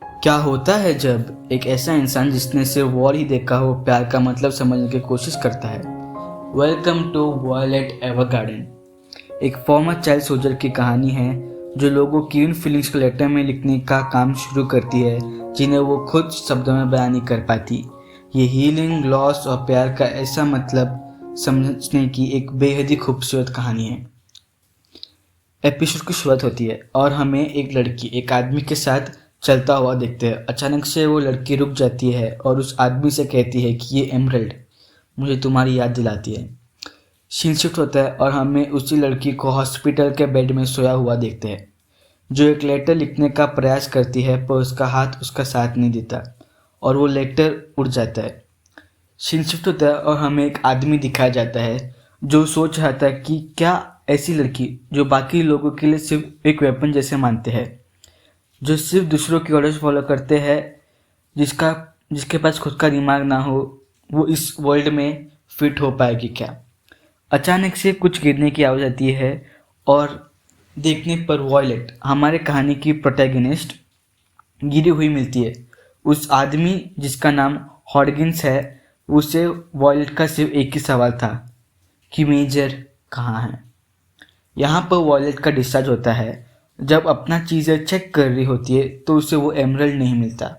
क्या होता है जब एक ऐसा इंसान जिसने सिर्फ वॉर ही देखा हो प्यार का मतलब समझने की कोशिश करता है। वेलकम टू वॉयलेट एवरगार्डन, एक फॉर्मर चाइल्ड सोल्जर की कहानी है जो लोगों की उन फीलिंग्स को लेटर में लिखने का काम शुरू करती है जिन्हें वो खुद शब्दों में बयान नहीं कर पाती। ये हीलिंग, लॉस और प्यार का ऐसा मतलब समझने की एक बेहद ही खूबसूरत कहानी है। एपिसोड की शुरुआत होती है और हमें एक लड़की एक आदमी के साथ चलता हुआ देखते हैं। अचानक से वो लड़की रुक जाती है और उस आदमी से कहती है कि ये एमरल्ड मुझे तुम्हारी याद दिलाती है। सीन शिफ्ट होता है और हमें उसी लड़की को हॉस्पिटल के बेड में सोया हुआ देखते हैं जो एक लेटर लिखने का प्रयास करती है, पर उसका हाथ उसका साथ नहीं देता और वो लेटर उड़ जाता है। सीन शिफ्ट होता है और हमें एक आदमी दिखाया जाता है जो सोच रहा था कि क्या ऐसी लड़की जो बाकी लोगों के लिए सिर्फ एक वेपन जैसे मानते हैं, जो सिर्फ दूसरों की ऑर्डर्स फॉलो करते हैं, जिसके पास खुद का दिमाग ना हो, वो इस वर्ल्ड में फिट हो पाएगी क्या। अचानक से कुछ गिरने की आवाज़ आती है और देखने पर वॉयलेट, हमारे कहानी की प्रोटैगनिस्ट, गिरी हुई मिलती है। उस आदमी जिसका नाम हॉडगिंस है, उसे वॉयलेट का सिर्फ एक ही सवाल था कि मेजर कहाँ है। यहाँ पर वॉयलेट का डिस्चार्ज होता है। जब अपना चीज़ें चेक कर रही होती है तो उसे वो एमरल्ड नहीं मिलता।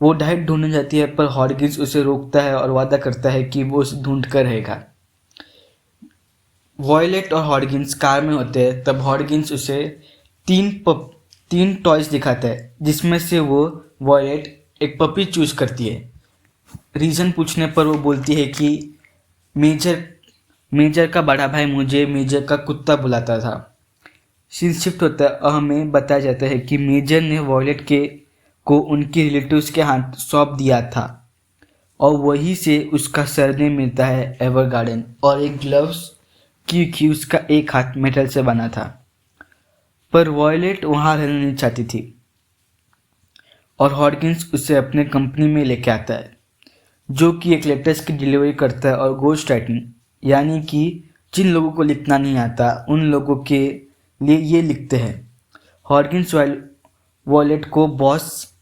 वो डाइट ढूंढने जाती है पर हॉडगिंस उसे रोकता है और वादा करता है कि वो उसे ढूंढ कर रहेगा। वॉयलेट और हॉडगिंस कार में होते हैं तब हॉडगिंस उसे तीन टॉयज दिखाता है जिसमें से वो वॉयलेट एक पपी चूज करती है। रीज़न पूछने पर वो बोलती है कि मेजर का बड़ा भाई मुझे मेजर का कुत्ता बुलाता था। सीन शिफ्ट होता है और हमें बताया जाता है कि मेजर ने वॉयलेट को उनके रिलेटिव्स के हाथ सौंप दिया था और वहीं से उसका सरनेम मिलता है एवरगार्डन और एक ग्लव्स क्योंकि उसका एक हाथ मेटल से बना था। पर वॉयलेट वहाँ रहना नहीं चाहती थी और हॉडकिंस उसे अपने कंपनी में लेके आता है जो कि एक लेटर्स की डिलीवरी करता है और गोस्ट राइटिंग, यानी कि जिन लोगों को लिखना नहीं आता उन लोगों के लिए ये लिखते हैं। हॉडकिंस वॉयलेट को बॉस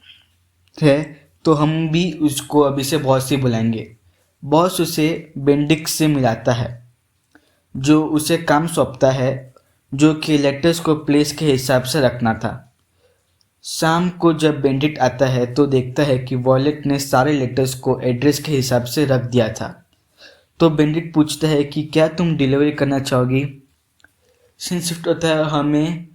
है तो हम भी उसको अभी से बॉस ही बुलाएंगे। बॉस उसे बेंडिक्स से मिलाता है जो उसे काम सौंपता है जो कि लेटर्स को प्लेस के हिसाब से रखना था। शाम को जब बेंडिक्ट आता है तो देखता है कि वॉयलेट ने सारे लेटर्स को एड्रेस के हिसाब से रख दिया था। तो बेंडिक्ट पूछता है कि क्या तुम डिलीवरी करना चाहोगी। सीन शिफ्ट होता है, हमें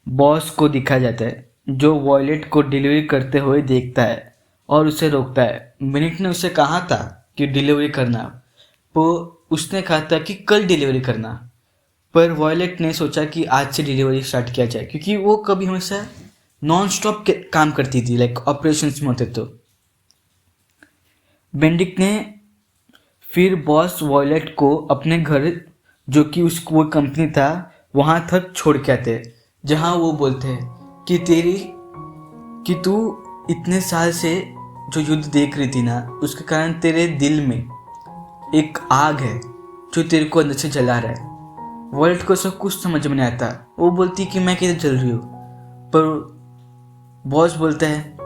बॉस को दिखाया जाता है जो वॉयलेट को डिलीवरी करते हुए देखता है और उसे रोकता है। बेंडिक्ट ने उसे कहा था कि डिलीवरी करना, तो उसने कहा था कि कल डिलीवरी करना, पर वॉयलेट ने सोचा कि आज से डिलीवरी स्टार्ट किया जाए क्योंकि वो कभी हमेशा नॉन स्टॉप काम करती थी, लाइक ऑपरेशंस में होते। तो बेंडिक्ट ने फिर बॉस वॉयलेट को अपने घर, जो कि उसको वो कंपनी था, वहाँ तक छोड़ के आते जहाँ वो बोलते हैं कि तू इतने साल से जो युद्ध देख रही थी ना, उसके कारण तेरे दिल में एक आग है जो तेरे को अंदर से जला रहा है। वॉयलेट को सब कुछ समझ में नहीं आता। वो बोलती कि मैं कैसे जल रही हूँ, पर बॉस बोलता है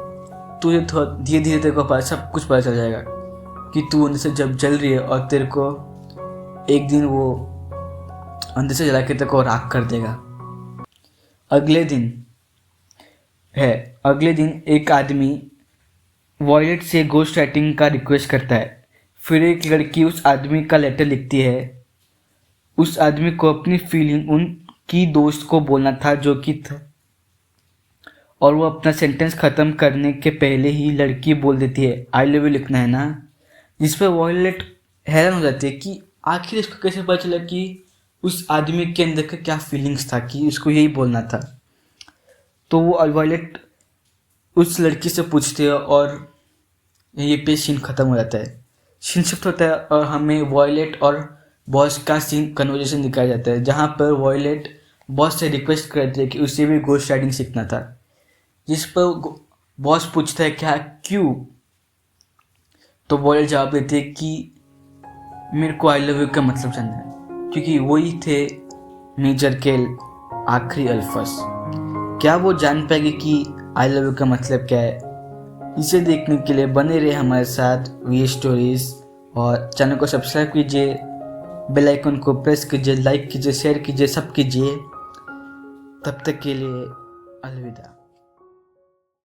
तुझे धीरे धीरे तेरे को सब कुछ पता चल जाएगा कि तू अंदर से जब जल रही है और तेरे को एक दिन वो अंदर से जला के तेरे को राख कर देगा। अगले दिन एक आदमी वॉयलेट से गोस्ट राइटिंग का रिक्वेस्ट करता है। फिर एक लड़की उस आदमी का लेटर लिखती है। उस आदमी को अपनी फीलिंग उनकी दोस्त को बोलना था जो कि था, और वो अपना सेंटेंस ख़त्म करने के पहले ही लड़की बोल देती है आई लव यू लिखना है ना, जिस पर वॉयलेट हैरान हो जाती है कि आखिर इसको कैसे पता चला कि उस आदमी के अंदर का क्या फीलिंग्स था कि उसको यही बोलना था। तो वो वॉयलेट उस लड़की से पूछती है और ये पे सीन ख़त्म हो जाता है। सीन शिफ्ट होता है और हमें वॉयलेट और बॉस का सीन कन्वर्सेशन दिखाया जाता है जहाँ पर वॉयलेट बॉस से रिक्वेस्ट करती है कि उसे भी गोस्ट राइटिंग सीखना था, जिस पर बॉस पूछता है क्या क्यों। तो वॉयलेट जवाब देती है कि मेरे को आई लव यू का मतलब जानना है, क्योंकि वही थे मेजर के आखिरी अल्फाज। क्या वो जान पाएगी कि आई लव यू का मतलब क्या है, इसे देखने के लिए बने रहे हमारे साथ वी स्टोरीज, और चैनल को सब्सक्राइब कीजिए, बेल आइकन को प्रेस कीजिए, लाइक कीजिए, शेयर कीजिए, सब कीजिए। तब तक के लिए अलविदा।